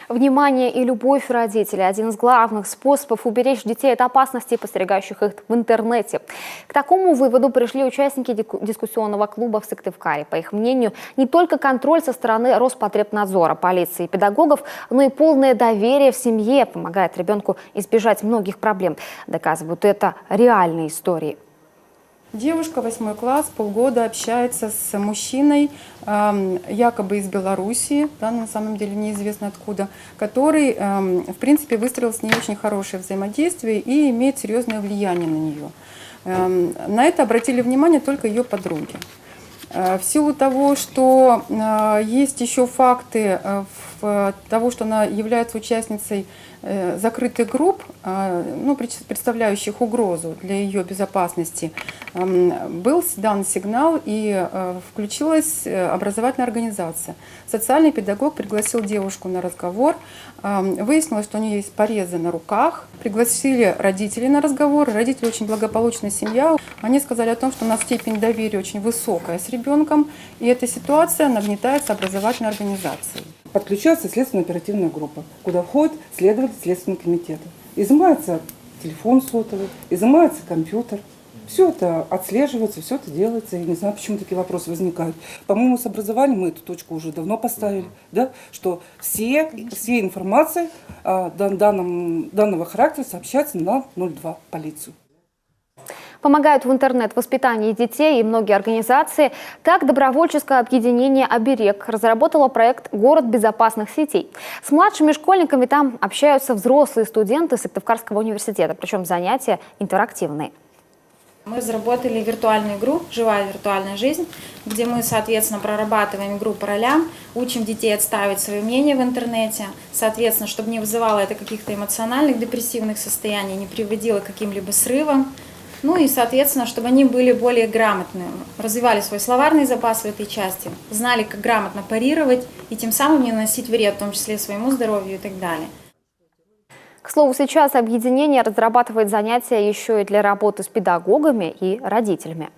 Внимание и любовь родителей – один из главных способов уберечь детей от опасностей, подстерегающих их в интернете. К такому выводу пришли участники дискуссионного клуба в Сыктывкаре. По их мнению, не только контроль со стороны Роспотребнадзора, полиции и педагогов, но и полное доверие в семье помогает ребенку избежать многих проблем. Доказывают это реальные истории. Девушка, 8 класс, полгода общается с мужчиной, якобы из Белоруссии, да, на самом деле неизвестно откуда, который, в принципе, выстроил с ней очень хорошее взаимодействие и имеет серьезное влияние на нее. На это обратили внимание только ее подруги. В силу того, что есть еще факты того, что она является участницей закрытых групп, представляющих угрозу для ее безопасности, был дан сигнал и включилась образовательная организация. Социальный педагог пригласил девушку на разговор, выяснилось, что у нее есть порезы на руках, пригласили родителей на разговор, родители очень благополучная семья, они сказали о том, что у нас степень доверия очень высокая с ребенком, и эта ситуация нагнетается образовательной организацией. Подключается следственно-оперативная группа, куда входит следователь Следственного комитета. Изымается телефон сотовый, изымается компьютер. Все это отслеживается, все это делается. Я не знаю, почему такие вопросы возникают. По-моему, с образованием мы эту точку уже давно поставили, да, что все информация данного характера сообщается на 02 полицию. Помогают в интернет-воспитании детей и многие организации. Так, добровольческое объединение «Оберег» разработало проект «Город безопасных сетей». С младшими школьниками там общаются взрослые студенты Сыктывкарского университета, причем занятия интерактивные. Мы разработали виртуальную игру «Живая виртуальная жизнь», где мы, соответственно, прорабатываем игру по ролям, учим детей отстаивать свое мнение в интернете, соответственно, чтобы не вызывало это каких-то эмоциональных депрессивных состояний, не приводило к каким-либо срывам. Ну и, соответственно, чтобы они были более грамотными, развивали свой словарный запас в этой части, знали, как грамотно парировать и тем самым не наносить вред, в том числе своему здоровью и так далее. К слову, сейчас объединение разрабатывает занятия еще и для работы с педагогами и родителями.